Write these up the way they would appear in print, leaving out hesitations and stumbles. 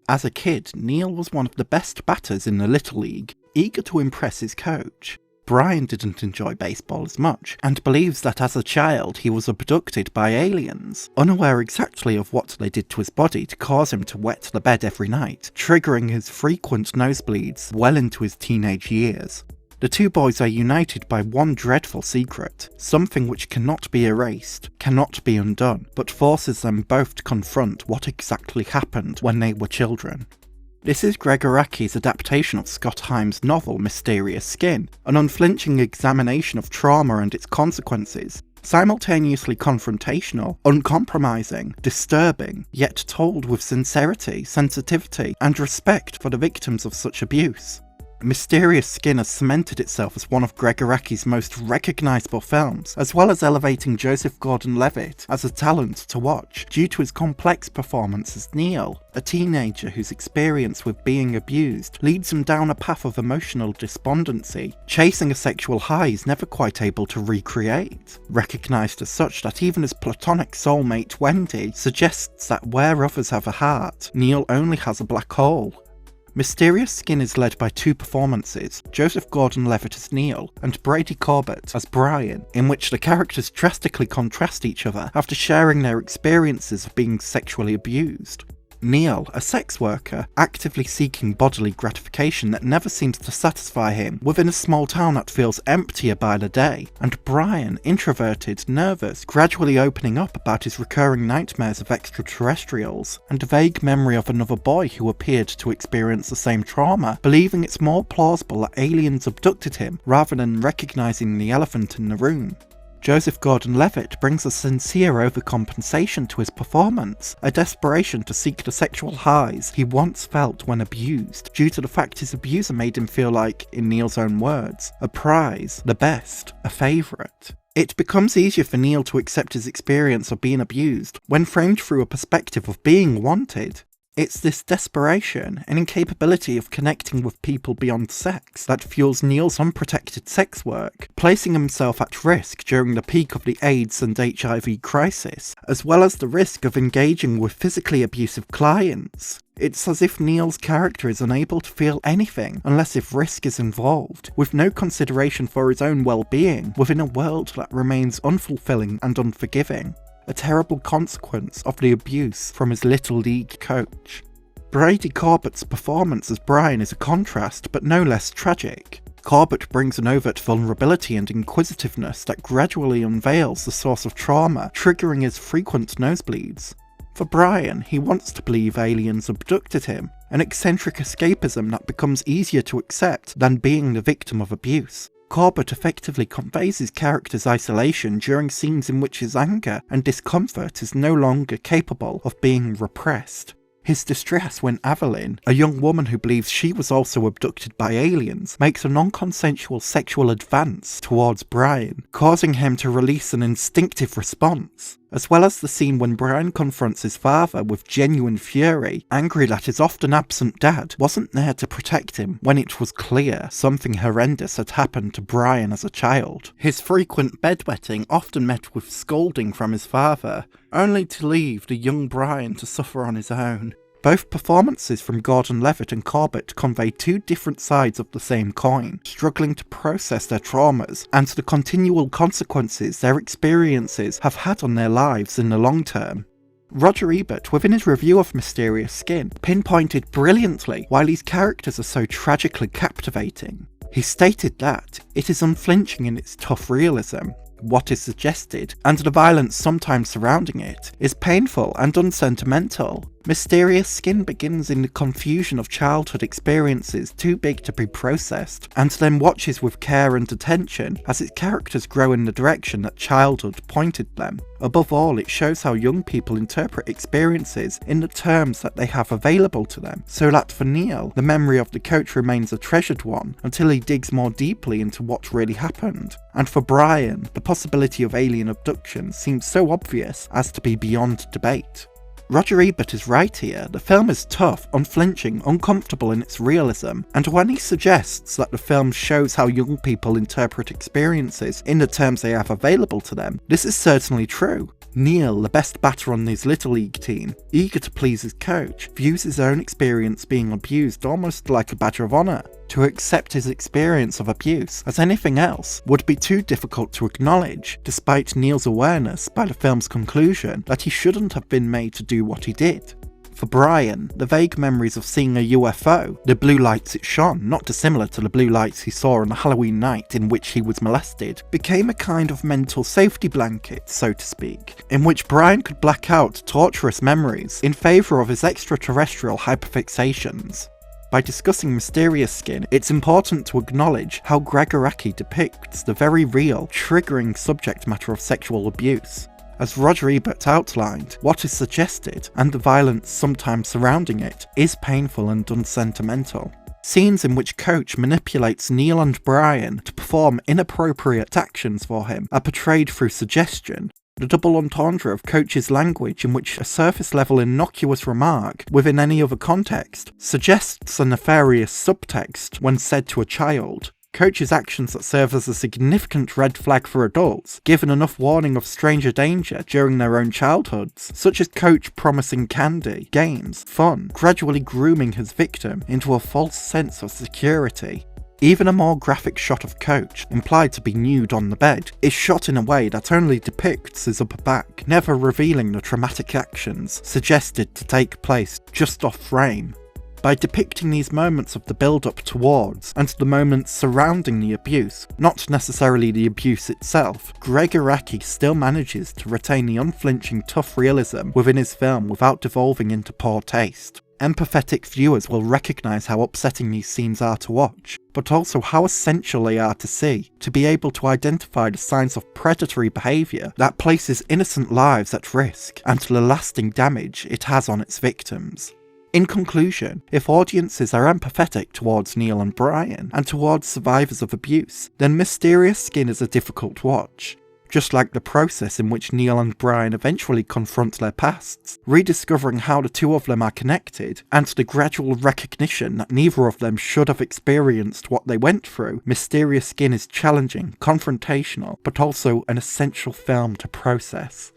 As a kid, Neil was one of the best batters in the Little League, eager to impress his coach. Brian didn't enjoy baseball as much, and believes that as a child he was abducted by aliens, unaware exactly of what they did to his body to cause him to wet the bed every night, triggering his frequent nosebleeds well into his teenage years. The two boys are united by one dreadful secret, something which cannot be erased, cannot be undone, but forces them both to confront what exactly happened when they were children. This is Gregg Araki's adaptation of Scott Himes' novel Mysterious Skin, an unflinching examination of trauma and its consequences, simultaneously confrontational, uncompromising, disturbing, yet told with sincerity, sensitivity, and respect for the victims of such abuse. Mysterious Skin has cemented itself as one of Gregg Araki's most recognisable films, as well as elevating Joseph Gordon-Levitt as a talent to watch due to his complex performance as Neil, a teenager whose experience with being abused leads him down a path of emotional despondency, chasing a sexual high he's never quite able to recreate. Recognised as such that even his platonic soulmate Wendy suggests that where others have a heart, Neil only has a black hole. Mysterious Skin is led by two performances, Joseph Gordon-Levitt as Neil and Brady Corbett as Brian, in which the characters drastically contrast each other after sharing their experiences of being sexually abused. Neil, a sex worker, actively seeking bodily gratification that never seems to satisfy him within a small town that feels emptier by the day, and Brian, introverted, nervous, gradually opening up about his recurring nightmares of extraterrestrials, and a vague memory of another boy who appeared to experience the same trauma, believing it's more plausible that aliens abducted him rather than recognising the elephant in the room. Joseph Gordon-Levitt brings a sincere overcompensation to his performance, a desperation to seek the sexual highs he once felt when abused, due to the fact his abuser made him feel like, in Neil's own words, a prize, the best, a favourite. It becomes easier for Neil to accept his experience of being abused when framed through a perspective of being wanted. It's this desperation and incapability of connecting with people beyond sex that fuels Neil's unprotected sex work, placing himself at risk during the peak of the AIDS and HIV crisis, as well as the risk of engaging with physically abusive clients. It's as if Neil's character is unable to feel anything unless if risk is involved, with no consideration for his own well-being within a world that remains unfulfilling and unforgiving. A terrible consequence of the abuse from his Little League coach. Brady Corbett's performance as Brian is a contrast, but no less tragic. Corbett brings an overt vulnerability and inquisitiveness that gradually unveils the source of trauma, triggering his frequent nosebleeds. For Brian, he wants to believe aliens abducted him, an eccentric escapism that becomes easier to accept than being the victim of abuse. Corbett effectively conveys his character's isolation during scenes in which his anger and discomfort is no longer capable of being repressed. His distress when Evelyn, a young woman who believes she was also abducted by aliens, makes a non-consensual sexual advance towards Brian, causing him to release an instinctive response, as well as the scene when Brian confronts his father with genuine fury, angry that his often absent dad wasn't there to protect him when it was clear something horrendous had happened to Brian as a child. His frequent bedwetting often met with scolding from his father, only to leave the young Brian to suffer on his own. Both performances from Gordon-Levitt and Corbett convey two different sides of the same coin, struggling to process their traumas and the continual consequences their experiences have had on their lives in the long term. Roger Ebert, within his review of Mysterious Skin, pinpointed brilliantly why these characters are so tragically captivating. He stated that it is unflinching in its tough realism. What is suggested, and the violence sometimes surrounding it, is painful and unsentimental. Mysterious Skin begins in the confusion of childhood experiences too big to be processed, and then watches with care and attention as its characters grow in the direction that childhood pointed them. Above all, it shows how young people interpret experiences in the terms that they have available to them, so that for Neil, the memory of the coach remains a treasured one until he digs more deeply into what really happened. And for Brian, the possibility of alien abduction seems so obvious as to be beyond debate. Roger Ebert is right here. The film is tough, unflinching, uncomfortable in its realism, and when he suggests that the film shows how young people interpret experiences in the terms they have available to them, this is certainly true. Neil, the best batter on his Little League team, eager to please his coach, views his own experience being abused almost like a badge of honour. To accept his experience of abuse as anything else would be too difficult to acknowledge, despite Neil's awareness by the film's conclusion that he shouldn't have been made to do what he did. For Brian, the vague memories of seeing a UFO, the blue lights it shone, not dissimilar to the blue lights he saw on the Halloween night in which he was molested, became a kind of mental safety blanket, so to speak, in which Brian could black out torturous memories in favour of his extraterrestrial hyperfixations. By discussing Mysterious Skin, it's important to acknowledge how Gregg Araki depicts the very real, triggering subject matter of sexual abuse. As Roger Ebert outlined, what is suggested, and the violence sometimes surrounding it, is painful and unsentimental. Scenes in which Coach manipulates Neil and Brian to perform inappropriate actions for him are portrayed through suggestion. The double entendre of Coach's language, in which a surface-level innocuous remark within any other context suggests a nefarious subtext when said to a child. Coach's actions that serve as a significant red flag for adults, given enough warning of stranger danger during their own childhoods, such as Coach promising candy, games, fun, gradually grooming his victim into a false sense of security. Even a more graphic shot of Coach, implied to be nude on the bed, is shot in a way that only depicts his upper back, never revealing the traumatic actions suggested to take place just off frame. By depicting these moments of the build-up towards, and the moments surrounding the abuse, not necessarily the abuse itself, Gregg Araki still manages to retain the unflinching tough realism within his film without devolving into poor taste. Empathetic viewers will recognise how upsetting these scenes are to watch, but also how essential they are to see, to be able to identify the signs of predatory behaviour that places innocent lives at risk, and the lasting damage it has on its victims. In conclusion, if audiences are empathetic towards Neil and Brian, and towards survivors of abuse, then Mysterious Skin is a difficult watch. Just like the process in which Neil and Brian eventually confront their pasts, rediscovering how the two of them are connected, and the gradual recognition that neither of them should have experienced what they went through, Mysterious Skin is challenging, confrontational, but also an essential film to process.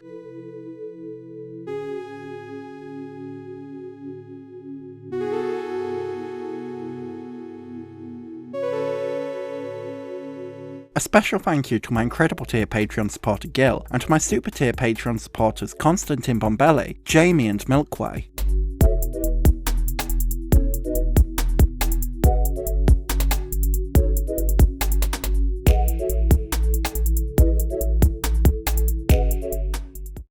A special thank you to my incredible tier Patreon supporter Gil, and to my super tier Patreon supporters Constantine Bombelli, Jamie and Milkway.